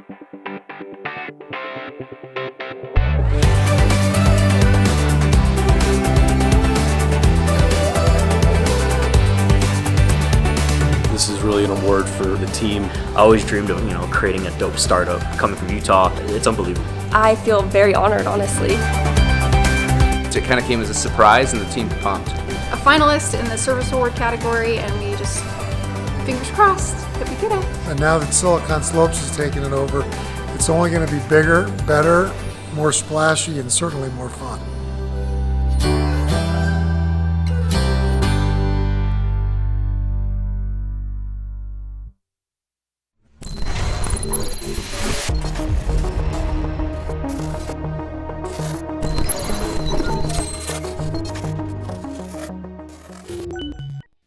This is really an award for the team. I always dreamed of, creating a dope startup. Coming from Utah, it's unbelievable. I feel very honored, honestly. It kind of came as a surprise, and the team pumped. A finalist in the service award category, and we just, fingers crossed, that we get it. And now that Silicon Slopes has taken it over, it's only going to be bigger, better, more splashy, and certainly more fun.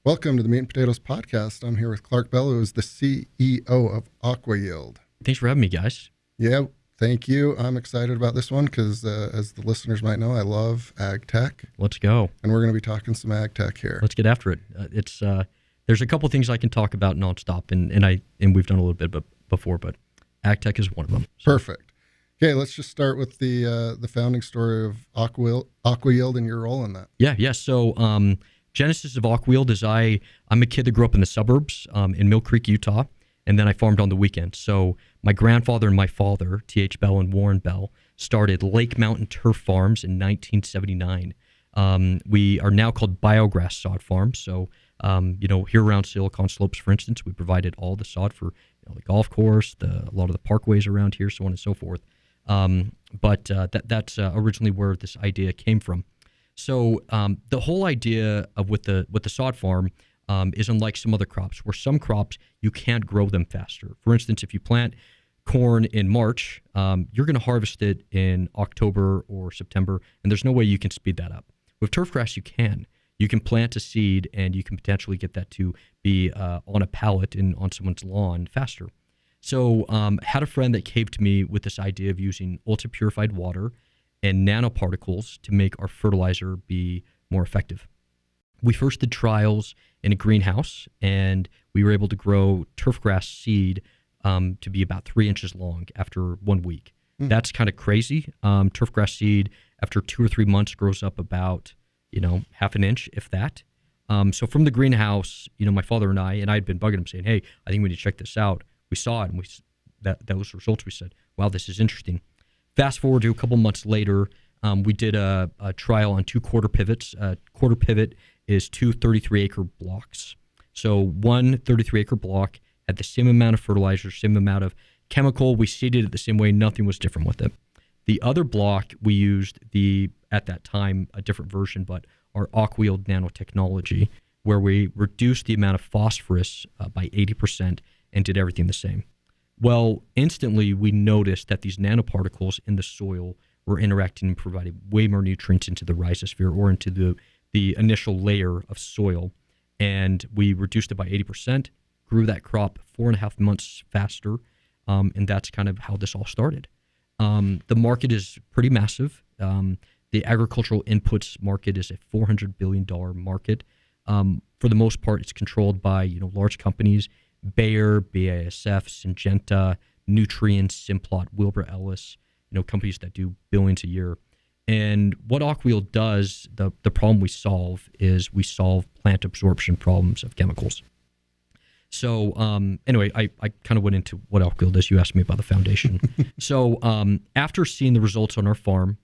Welcome to the Meat and Potatoes Podcast. I'm here with Clark Bell, who is the CEO of Aqua-Yield. Thanks for having me, guys. Yeah, thank you. I'm excited about this one because, as the listeners might know, I love ag tech. Let's go. And we're going to be talking some ag tech here. Let's get after it. There's a couple things I can talk about nonstop, and we've done a little bit before, but ag tech is one of them. So. Perfect. Okay, let's just start with the founding story of Aqua-Yield and your role in that. Yeah. So, genesis of Aqua-Yield is I'm a kid that grew up in the suburbs in Mill Creek, Utah, and then I farmed on the weekends. So my grandfather and my father, T.H. Bell and Warren Bell, started Lake Mountain Turf Farms in 1979. We are now called Biograss Sod Farms. So, here around Silicon Slopes, for instance, we provided all the sod for the golf course, a lot of the parkways around here, so on and so forth. But that's originally where this idea came from. So the whole idea of with the sod farm is unlike some other crops, where some crops you can't grow them faster. For instance, if you plant corn in March, you're going to harvest it in October or September, and there's no way you can speed that up. With turfgrass, you can. You can plant a seed, and you can potentially get that to be on a pallet and on someone's lawn faster. So had a friend that came to me with this idea of using ultra-purified water and nanoparticles to make our fertilizer be more effective. We first did trials in a greenhouse, and we were able to grow turfgrass seed to be about 3 inches long after 1 week. That's kind of crazy. Turfgrass seed, after 2 or 3 months, grows up about, half an inch, if that. So from the greenhouse, my father and I had been bugging him saying, hey, I think we need to check this out. We saw it, and those results, we said, wow, this is interesting. Fast forward to a couple months later, we did a trial on 2 quarter pivots. Quarter pivot is 2 33-acre blocks. So one 33-acre block had the same amount of fertilizer, same amount of chemical. We seeded it the same way. Nothing was different with it. The other block, we used at that time, a different version, but our Aqua-Yield nanotechnology, where we reduced the amount of phosphorus by 80% and did everything the same. Well, instantly we noticed that these nanoparticles in the soil were interacting and providing way more nutrients into the rhizosphere or into the initial layer of soil. And we reduced it by 80%, grew that crop 4.5 months faster, and that's kind of how this all started. The market is pretty massive. The agricultural inputs market is a $400 billion market. For the most part, it's controlled by large companies, Bayer, BASF, Syngenta, Nutrien, Simplot, Wilbur Ellis, companies that do billions a year. And what Aqua-Yield does, the problem we solve is we solve plant absorption problems of chemicals. So anyway, I kind of went into what Aqua-Yield is. You asked me about the foundation. So after seeing the results on our farm,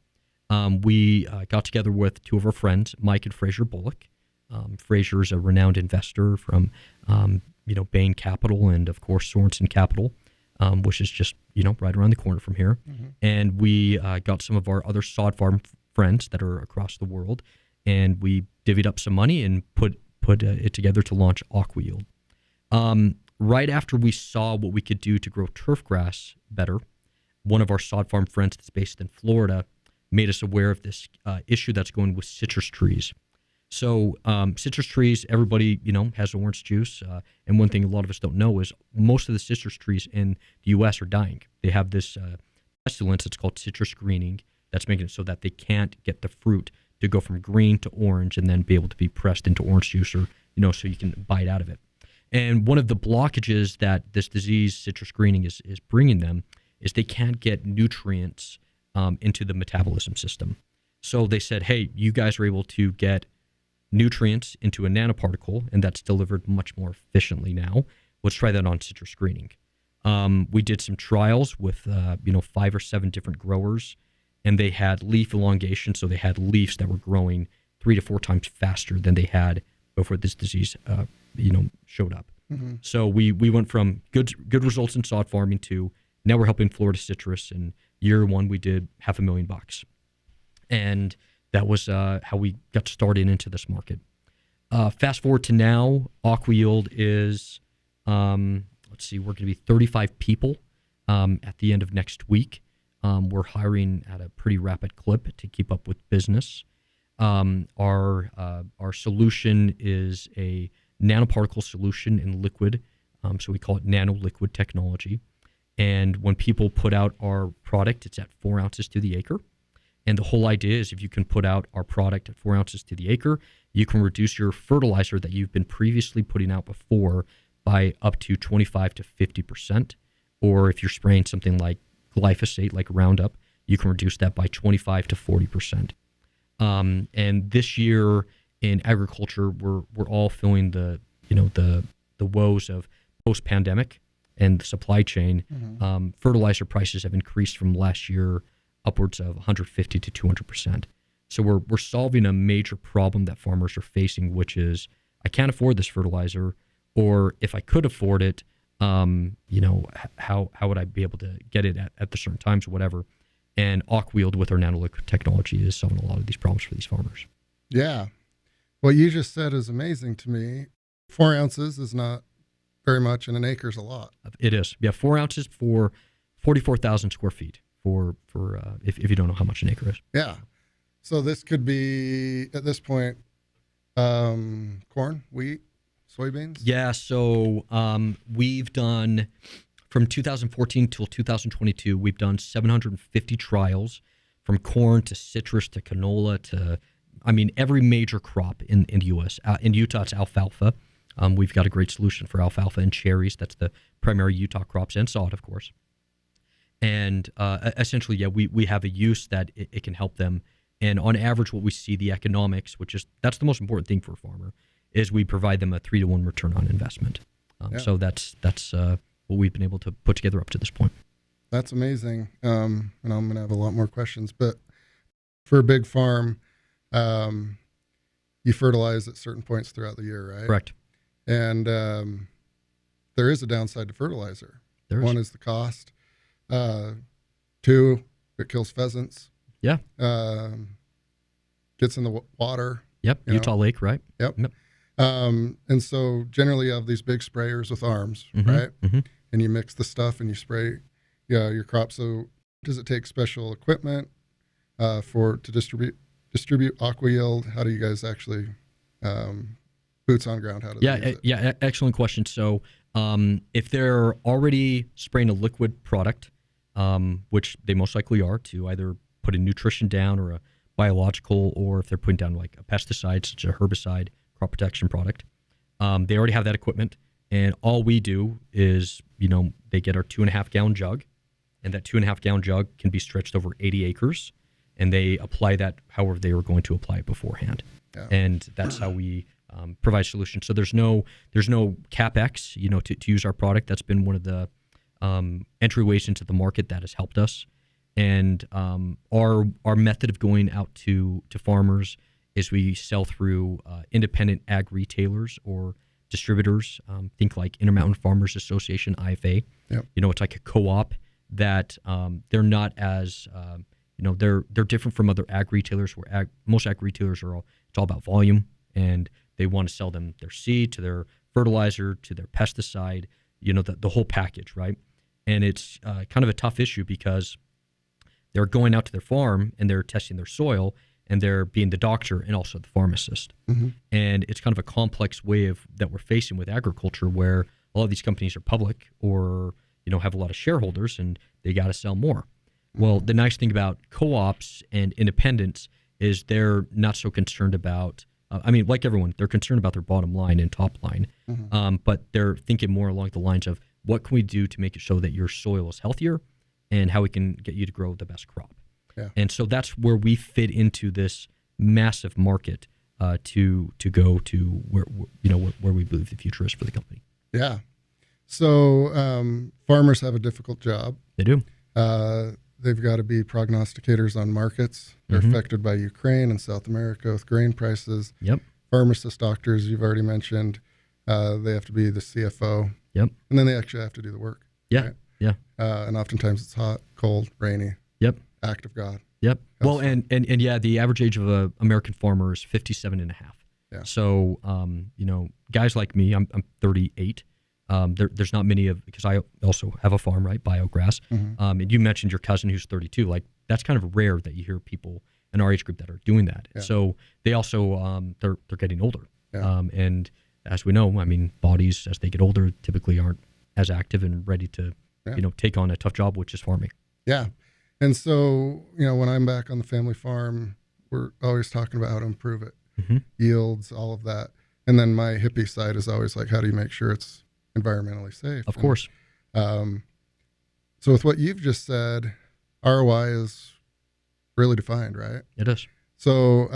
we got together with 2 of our friends, Mike and Fraser Bullock. Fraser is a renowned investor from Bain Capital and, of course, Sorensen Capital, which is just, right around the corner from here. Mm-hmm. And we got some of our other sod farm friends that are across the world, and we divvied up some money and put it together to launch Aqua-Yield. Right after we saw what we could do to grow turfgrass better, one of our sod farm friends that's based in Florida made us aware of this issue that's going with citrus trees. So citrus trees, everybody, has orange juice. And one thing a lot of us don't know is most of the citrus trees in the U.S. are dying. They have this pestilence that's called citrus greening that's making it so that they can't get the fruit to go from green to orange and then be able to be pressed into orange juice or, so you can bite out of it. And one of the blockages that this disease, citrus greening, is bringing them is they can't get nutrients into the metabolism system. So they said, hey, you guys are able to get nutrients into a nanoparticle, and that's delivered much more efficiently now. Let's try that on citrus greening. We did some trials with 5 or 7 different growers, and they had leaf elongation, so they had leaves that were growing 3 to 4 times faster than they had before this disease showed up. So we went from good results in sod farming to now we're helping Florida citrus. And year 1 we did $500,000, and that was how we got started into this market. Fast forward to now, Aqua-Yield is, we're going to be 35 people at the end of next week. We're hiring at a pretty rapid clip to keep up with business. Our solution is a nanoparticle solution in liquid, so we call it nanoliquid technology. And when people put out our product, it's at 4 ounces to the acre. And the whole idea is if you can put out our product at 4 ounces to the acre, you can reduce your fertilizer that you've been previously putting out before by up to 25 to 50%. Or if you're spraying something like glyphosate, like Roundup, you can reduce that by 25 to 40%. And this year in agriculture, we're all feeling the woes of post-pandemic and the supply chain. Fertilizer prices have increased from last year upwards of 150 to 200%. So we're solving a major problem that farmers are facing, which is I can't afford this fertilizer, or if I could afford it, how would I be able to get it at the certain times or whatever? And Aqua-Yield with our nanoliquid technology is solving a lot of these problems for these farmers. Yeah. What you just said is amazing to me. 4 ounces is not very much, and an acre is a lot. It is. Yeah, 4 ounces for 44,000 square feet for if you don't know how much an acre is. Yeah. So this could be, at this point, corn, wheat, soybeans? Yeah, so we've done, from 2014 till 2022, we've done 750 trials from corn to citrus to canola to, every major crop in the U.S. In Utah, it's alfalfa. We've got a great solution for alfalfa and cherries. That's the primary Utah crops, and sod, of course. And essentially, yeah, we have a use that it can help them. And on average, what we see, the economics, that's the most important thing for a farmer, is we provide them a 3-to-1 return on investment. So that's what we've been able to put together up to this point. That's amazing. And I'm going to have a lot more questions. But for a big farm, you fertilize at certain points throughout the year, right? Correct. And there is a downside to fertilizer. One is the cost. 2, it kills pheasants. Yeah. Gets in the water. Yep. Utah Lake, right? Yep. And so generally you have these big sprayers with arms, right? And you mix the stuff and you spray your crop. So does it take special equipment to distribute Aqua-Yield? How do you guys actually boots on ground? How do they use it? Yeah, excellent question. So if they're already spraying a liquid product, which they most likely are, to either put a nutrition down or a biological, or if they're putting down like a pesticide, such as a herbicide, crop protection product, they already have that equipment. And all we do is, they get our 2.5 gallon jug, and that 2.5 gallon jug can be stretched over 80 acres, and they apply that however they were going to apply it beforehand. Yeah. And that's how we provide solutions. So there's no CapEx, to use our product. That's been one of the entryways into the market that has helped us. And our method of going out to farmers is we sell through independent ag retailers or distributors. Think like Intermountain Farmers Association, IFA. Yep. It's like a co-op that they're not as they're different from other ag retailers, where most ag retailers it's all about volume, and they want to sell them their seed, to their fertilizer, to their pesticide, the whole package, right? And it's kind of a tough issue because they're going out to their farm and they're testing their soil, and they're being the doctor and also the pharmacist. And it's kind of a complex way that we're facing with agriculture, where a lot of these companies are public or have a lot of shareholders, and they got to sell more. Well, the nice thing about co-ops and independents is they're not so concerned about, like everyone, they're concerned about their bottom line and top line, but they're thinking more along the lines of what can we do to make it so that your soil is healthier and how we can get you to grow the best crop. Yeah. And so that's where we fit into this massive market to go to where we believe the future is for the company. Yeah. So farmers have a difficult job. They do. They've got to be prognosticators on markets. They're affected by Ukraine and South America with grain prices. Yep. Pharmacist doctors, you've already mentioned, they have to be the CFO. Yep. And then they actually have to do the work. Yeah. Right? Yeah. And oftentimes it's hot, cold, rainy. Yep. Act of God. Yep. Well, and yeah, the average age of an American farmer is 57 and a half. Yeah. So, guys like me, I'm 38. There's not many because I also have a farm, right? Biograss. And you mentioned your cousin who's 32. Like, that's kind of rare that you hear people in our age group that are doing that. Yeah. So they also, they're getting older. Yeah. And as we know, I mean, bodies as they get older typically aren't as active and ready to, take on a tough job, which is farming. Yeah. And so, when I'm back on the family farm, we're always talking about how to improve it. Yields, all of that. And then my hippie side is always like, how do you make sure it's environmentally safe? Of course. So with what you've just said, ROI is really defined, right? It is. So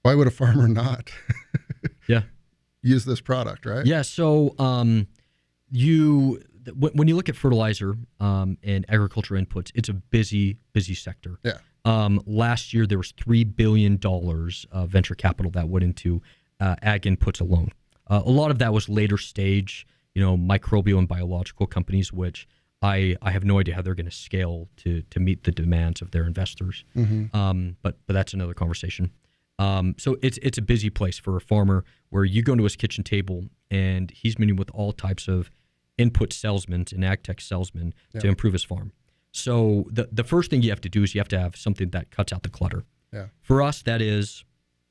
why would a farmer not use this product, right? Yeah. So when you look at fertilizer and agriculture inputs, it's a busy sector. Yeah. Last year, there was $3 billion of venture capital that went into ag inputs alone. A lot of that was later stage, microbial and biological companies, which I have no idea how they're going to scale to meet the demands of their investors. But that's another conversation. So it's a busy place for a farmer where you go to his kitchen table and he's meeting with all types of input salesmen and ag tech salesmen to improve his farm. So the first thing you have to do is you have to have something that cuts out the clutter. Yeah. For us, that is,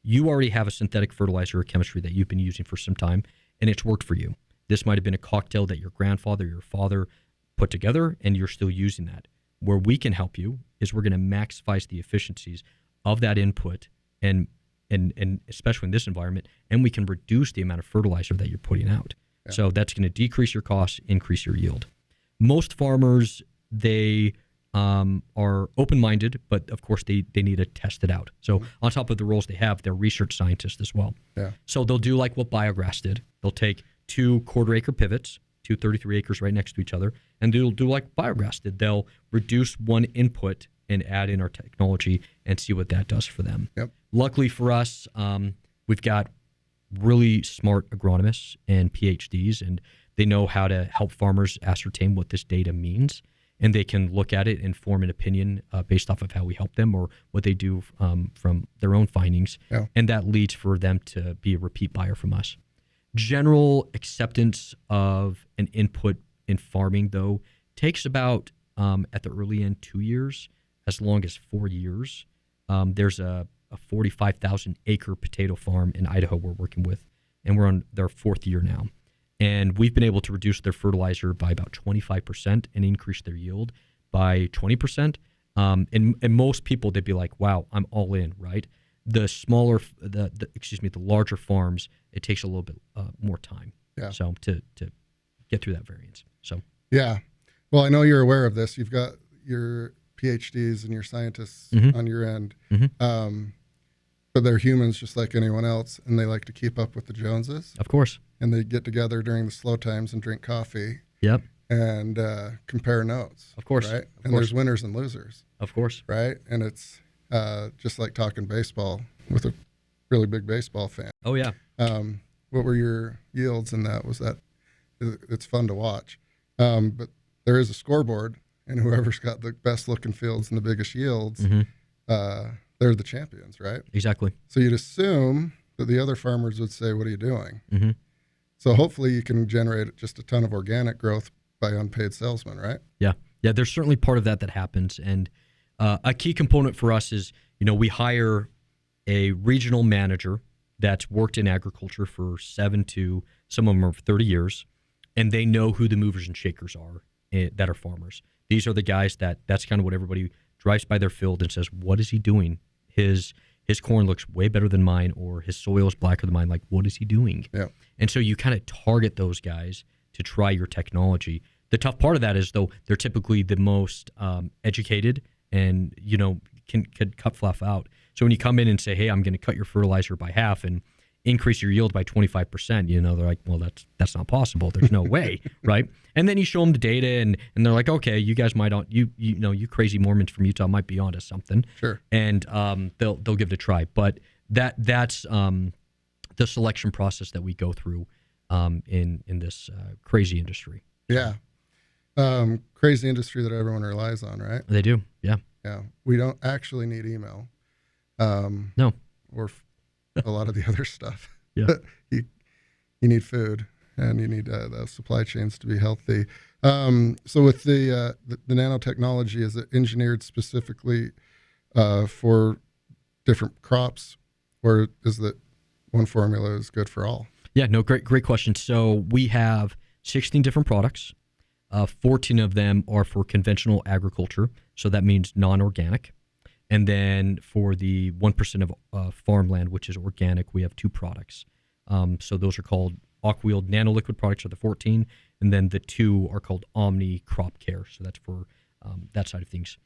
you already have a synthetic fertilizer or chemistry that you've been using for some time, and it's worked for you. This might have been a cocktail that your grandfather, your father put together, and you're still using that. Where we can help you is we're going to maximize the efficiencies of that input, and especially in this environment, and we can reduce the amount of fertilizer that you're putting out. Yeah. So that's going to decrease your costs, increase your yield. Most farmers, they are open-minded, but of course they need to test it out. So on top of the roles they have, they're research scientists as well. Yeah. So they'll do like what Biograss did. They'll take 2 quarter-acre pivots, 2 33 acres right next to each other, and they'll do like Biograss did. They'll reduce one input and add in our technology and see what that does for them. Yep. Luckily for us, we've got really smart agronomists and PhDs, and they know how to help farmers ascertain what this data means. And they can look at it and form an opinion based off of how we help them or what they do from their own findings. Yeah. And that leads for them to be a repeat buyer from us. General acceptance of an input in farming, though, takes about, at the early end, 2 years, as long as 4 years. There's a 45,000 acre potato farm in Idaho we're working with, and we're on their 4th year now. And we've been able to reduce their fertilizer by about 25% and increase their yield by 20%. And most people, they'd be like, wow, I'm all in, right? The smaller, the larger farms, it takes a little bit more time. Yeah. So to get through that variance. So. Yeah. Well, I know you're aware of this. You've got your PhDs and your scientists on your end. But they're humans just like anyone else, and they like to keep up with the Joneses. Of course. And they get together during the slow times and drink coffee. Yep. And compare notes. Of course. Right? Of and course. There's winners and losers. Of course. Right? And it's just like talking baseball with a really big baseball fan. Oh, yeah. What were your yields in that? It's fun to watch. But there is a scoreboard, and whoever's got the best looking fields and the biggest yields, they're the champions, right? Exactly. So you'd assume that the other farmers would say, what are you doing? So hopefully you can generate just a ton of organic growth by unpaid salesmen, right? Yeah. Yeah, there's certainly part of that happens. And a key component for us is, we hire a regional manager that's worked in agriculture for 7 to some of them are 30 years, and they know who the movers and shakers are that are farmers. These are the guys that's kind of what everybody drives by their field and says, what is he doing? His corn looks way better than mine, or his soil is blacker than mine. Like, what is he doing? Yeah. And so you kind of target those guys to try your technology The tough part of that is, though, they're typically the most educated and, can cut fluff out. So when you come in and say, hey, I'm going to cut your fertilizer by half and increase your yield by 25%, they're like, well, that's not possible. There's no way, right? And then you show them the data, and they're like, okay, you guys might you crazy Mormons from Utah might be onto something. Sure. And they'll give it a try. But that's the selection process that we go through in this crazy industry. Yeah. Crazy industry that everyone relies on, right? They do, yeah. Yeah. We don't actually need email. No. Or a lot of the other stuff. Yeah. you need food, and you need the supply chains to be healthy. So with the nanotechnology, is it engineered specifically for different crops, or is that one formula is good for all? Yeah, no, great question. So we have 16 different products. 14 of them are for conventional agriculture, so that means non-organic. And then for the 1% of farmland, which is organic, we have 2 products. So those are called Aqua-Yield nanoliquid products are the 14, and then the 2 are called Omni Crop Care. So that's for that side of things.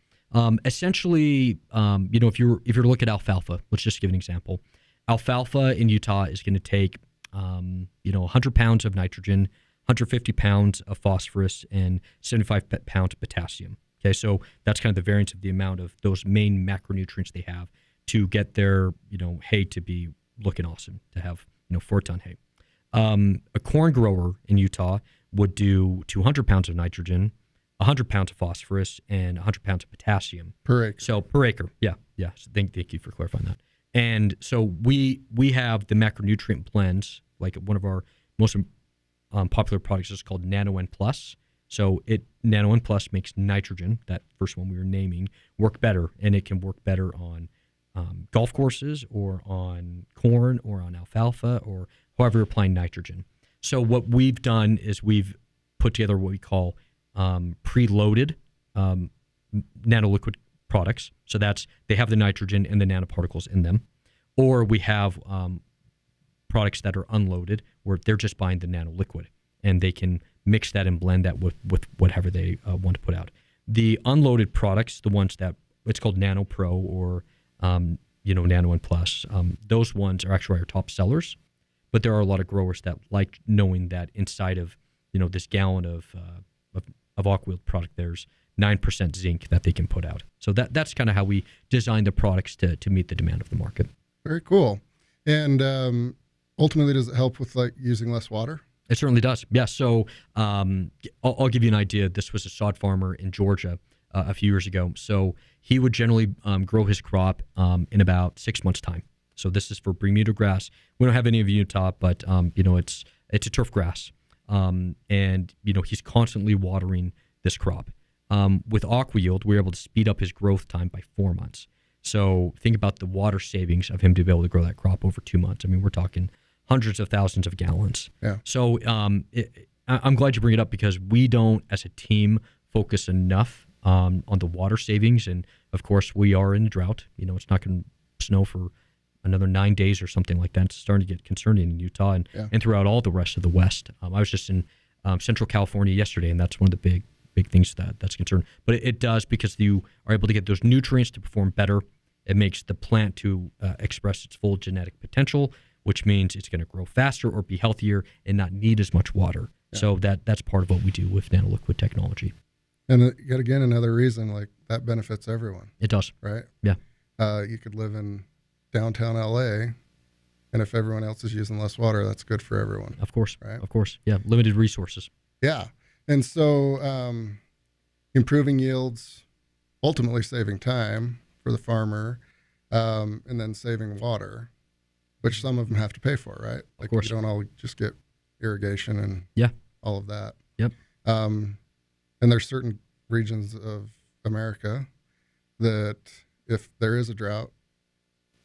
Essentially, if you're to look at alfalfa, let's just give an example. Alfalfa in Utah is going to take 100 pounds of nitrogen, 150 pounds of phosphorus, and 75 pounds of potassium. Okay, so that's kind of the variance of the amount of those main macronutrients they have to get their hay to be looking awesome, to have 4-ton hay. A corn grower in Utah would do 200 pounds of nitrogen, 100 pounds of phosphorus, and 100 pounds of potassium Per acre. So per acre, yeah. So thank you for clarifying that. And so we have the macronutrient blends. Like one of our most popular products is called Nano N Plus. So Nano N Plus makes nitrogen, that first one we were naming, work better, and it can work better on golf courses or on corn or on alfalfa or however you're applying nitrogen. So what we've done is we've put together what we call preloaded nanoliquid products. So they have the nitrogen and the nanoparticles in them. Or we have products that are unloaded where they're just buying the nanoliquid, and they can mix that and blend that with whatever they want to put out. The unloaded products, the ones that it's called Nano Pro or Nano N Plus, those ones are actually our top sellers. But there are a lot of growers that like knowing that inside of this gallon of Aqua-Yield product, there's 9% zinc that they can put out. So that's kind of how we design the products to meet the demand of the market. Very cool. And ultimately, does it help with using less water? It certainly does. Yeah. So I'll give you an idea. This was a sod farmer in Georgia a few years ago. So he would generally grow his crop in about 6 months' time. So this is for Bermuda grass. We don't have any of Utah, but it's a turf grass, and he's constantly watering this crop. With Aqua-Yield, we were able to speed up his growth time by 4 months. So think about the water savings of him to be able to grow that crop over 2 months. I mean, we're talking hundreds of thousands of gallons. Yeah. So I'm glad you bring it up because we don't, as a team, focus enough on the water savings. And of course, we are in a drought. It's not going to snow for another 9 days or something like that. It's starting to get concerning in Utah and throughout all the rest of the West. I was just in Central California yesterday, and that's one of the big things that's concerned. But it does because you are able to get those nutrients to perform better. It makes the plant to express its full genetic potential, which means it's going to grow faster or be healthier and not need as much water. Yeah. So that's part of what we do with nanoliquid technology. And yet again, another reason that benefits everyone. It does. Right? Yeah. You could live in downtown LA, and if everyone else is using less water, that's good for everyone. Of course. Right? Of course. Yeah. Limited resources. Yeah. And so improving yields, ultimately saving time for the farmer, and then saving water, which some of them have to pay for, right? Of course. You don't all just get irrigation and all of that. Yep. And there's certain regions of America that if there is a drought,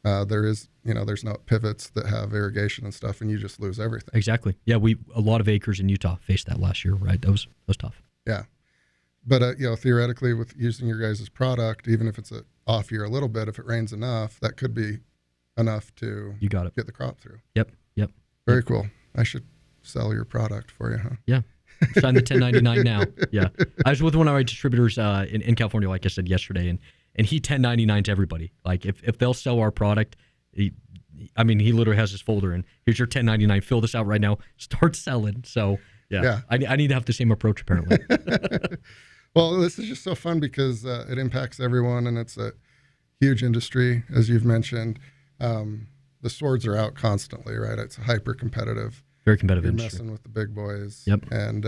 there's no pivots that have irrigation and stuff, and you just lose everything. Exactly. Yeah, a lot of acres in Utah faced that last year, right? That was tough. Yeah. But theoretically, with using your guys' product, even if it's an off year a little bit, if it rains enough, that could be enough to get the crop through. Yep. Very cool. I should sell your product for you, huh? Yeah. Sign the 1099 now. Yeah. I was with one of our distributors in California, like I said yesterday, and he 1099 to everybody. Like if they'll sell our product, he literally has his folder and here's your 1099. Fill this out right now. Start selling. So yeah. I need to have the same approach apparently. Well, this is just so fun because it impacts everyone, and it's a huge industry, as you've mentioned. The swords are out constantly, right? It's hyper competitive. Very competitive You're industry. messing with the big boys. Yep. And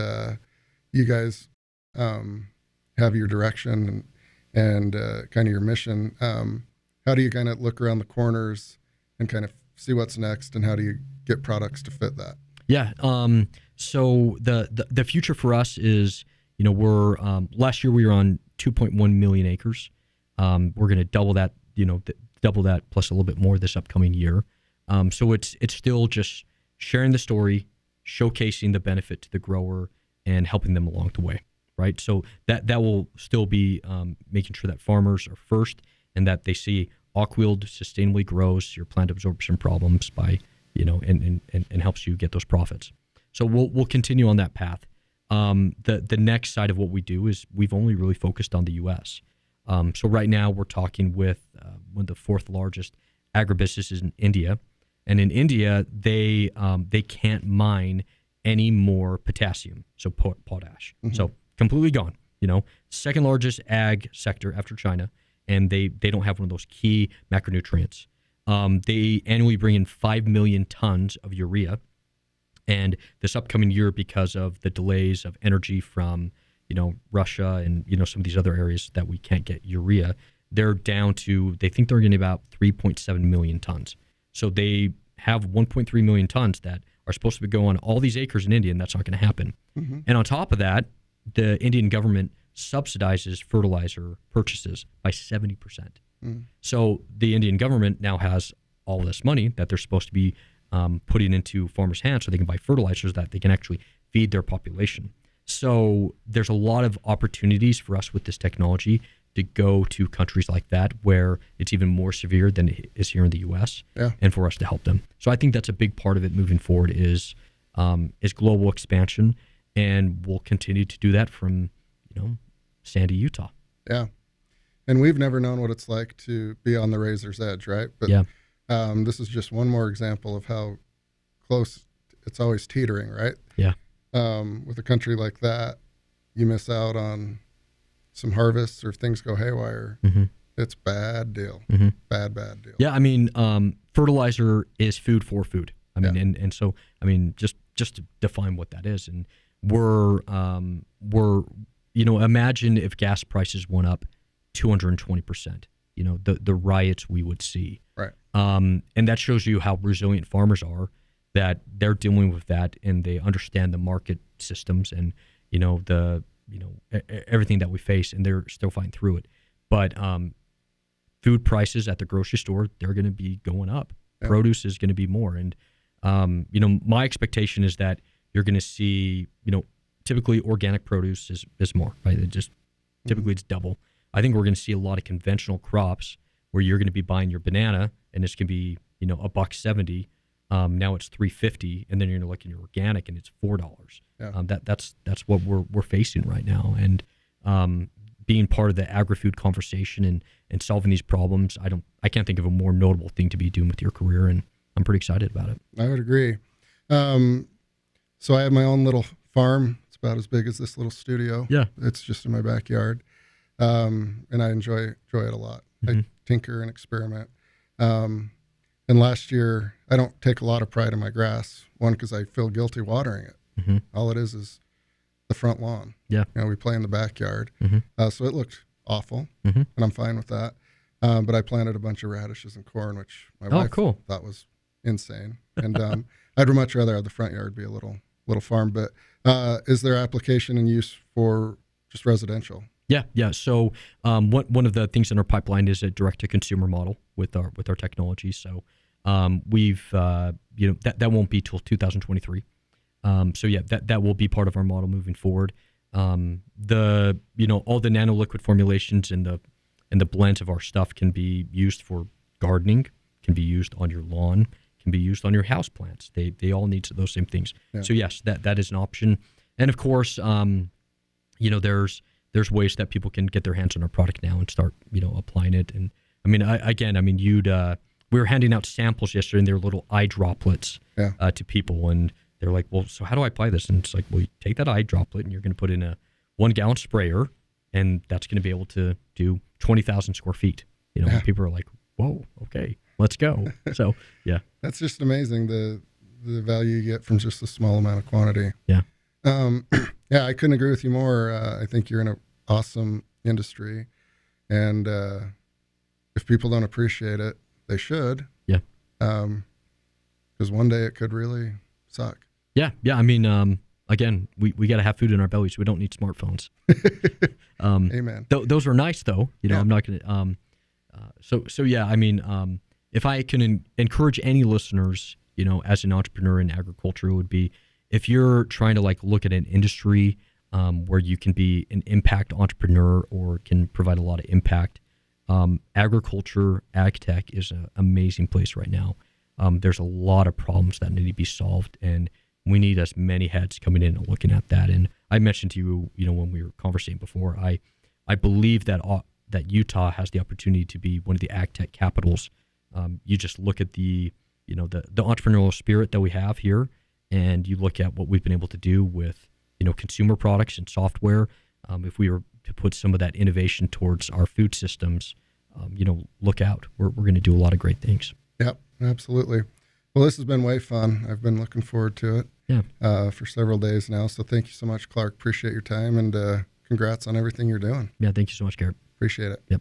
you guys have your direction and kind of your mission. How do you kind of look around the corners and kind of see what's next, and how do you get products to fit that? Yeah. So the future for us is, we're last year we were on 2.1 million acres. We're going to double that, double that plus a little bit more this upcoming year. So it's still just sharing the story, showcasing the benefit to the grower, and helping them along the way, right? So that will still be making sure that farmers are first, and that they see Aqua-Yield sustainably grows your plant absorption problems by, and helps you get those profits. So we'll continue on that path. The next side of what we do is we've only really focused on the U.S. So right now we're talking with one of the fourth largest agribusinesses in India, and in India they can't mine any more potassium, so potash. Mm-hmm. So completely gone. Second largest ag sector after China, and they don't have one of those key macronutrients. They annually bring in 5 million tons of urea. And this upcoming year, because of the delays of energy from, Russia and, some of these other areas that we can't get urea, they're down to, they think they're getting about 3.7 million tons. So they have 1.3 million tons that are supposed to go on all these acres in India, and that's not going to happen. Mm-hmm. And on top of that, the Indian government subsidizes fertilizer purchases by 70%. Mm. So the Indian government now has all this money that they're supposed to be putting into farmers' hands so they can buy fertilizers that they can actually feed their population. So there's a lot of opportunities for us with this technology to go to countries like that where it's even more severe than it is here in the U.S. And for us to help them. So I think that's a big part of it moving forward is global expansion, and we'll continue to do that from, Sandy, Utah. Yeah. And we've never known what it's like to be on the razor's edge, right? But this is just one more example of how close it's always teetering, right? Yeah. With a country like that, you miss out on some harvests, or if things go haywire, mm-hmm. It's bad deal. Mm-hmm. Bad deal. Yeah, fertilizer is food for food. And so just to define what that is, and we're imagine if gas prices went up 220%. The riots we would see. Right. And that shows you how resilient farmers are, that they're dealing with that and they understand the market systems and, everything that we face, and they're still fighting through it. But food prices at the grocery store, they're going to be going up. Yeah. Produce is going to be more. And, my expectation is that you're going to see, typically organic produce is more, right? Typically it's double. I think we're going to see a lot of conventional crops where you're going to be buying your banana and it's going to be, $1.70. Now it's $3.50, and then you're going to look in your organic and it's $4. Yeah. That's what we're facing right now. And being part of the agri-food conversation and solving these problems, I can't think of a more notable thing to be doing with your career, and I'm pretty excited about it. I would agree. So I have my own little farm. It's about as big as this little studio. Yeah. It's just in my backyard. And I enjoy it a lot. Mm-hmm. I tinker and experiment. And last year, I don't take a lot of pride in my grass. One, because I feel guilty watering it. Mm-hmm. All it is the front lawn. Yeah. We play in the backyard. Mm-hmm. So it looked awful, mm-hmm. and I'm fine with that. But I planted a bunch of radishes and corn, which my wife thought was insane. And I'd much rather have the front yard be a little farm. But is there application and use for just residential? Yeah. So one of the things in our pipeline is a direct-to-consumer model with our technology. So we've that won't be till 2023. So that will be part of our model moving forward. All the nanoliquid formulations and the blends of our stuff can be used for gardening, can be used on your lawn, can be used on your house plants. They all need those same things. Yeah. So yes, that is an option. And of course, there's ways that people can get their hands on our product now and start, applying it. And I mean, we were handing out samples yesterday, and they were little eye droplets to people, and they're like, well, so how do I apply this? And it's like, well, you take that eye droplet, and you're going to put in a 1-gallon sprayer, and that's going to be able to do 20,000 square feet. And people are like, whoa, okay, let's go. So, yeah. That's just amazing, the value you get from just a small amount of quantity. Yeah. Yeah, I couldn't agree with you more. I think you're in an awesome industry, and if people don't appreciate it, they should. Yeah. Because one day it could really suck. Yeah. I mean, again, we got to have food in our bellies. We don't need smartphones. Amen. Those are nice, though. I'm not going to. So yeah. I mean, if I can encourage any listeners, as an entrepreneur in agriculture, it would be, if you're trying to look at an industry where you can be an impact entrepreneur or can provide a lot of impact, agriculture, ag tech is an amazing place right now. There's a lot of problems that need to be solved, and we need as many heads coming in and looking at that. And I mentioned to you, when we were conversating before, I believe that Utah has the opportunity to be one of the ag tech capitals. You just look at the entrepreneurial spirit that we have here, and you look at what we've been able to do with, consumer products and software. If we were to put some of that innovation towards our food systems, look out. We're going to do a lot of great things. Yep, absolutely. Well, this has been way fun. I've been looking forward to it for several days now. So thank you so much, Clark. Appreciate your time, and congrats on everything you're doing. Yeah, thank you so much, Garrett. Appreciate it. Yep.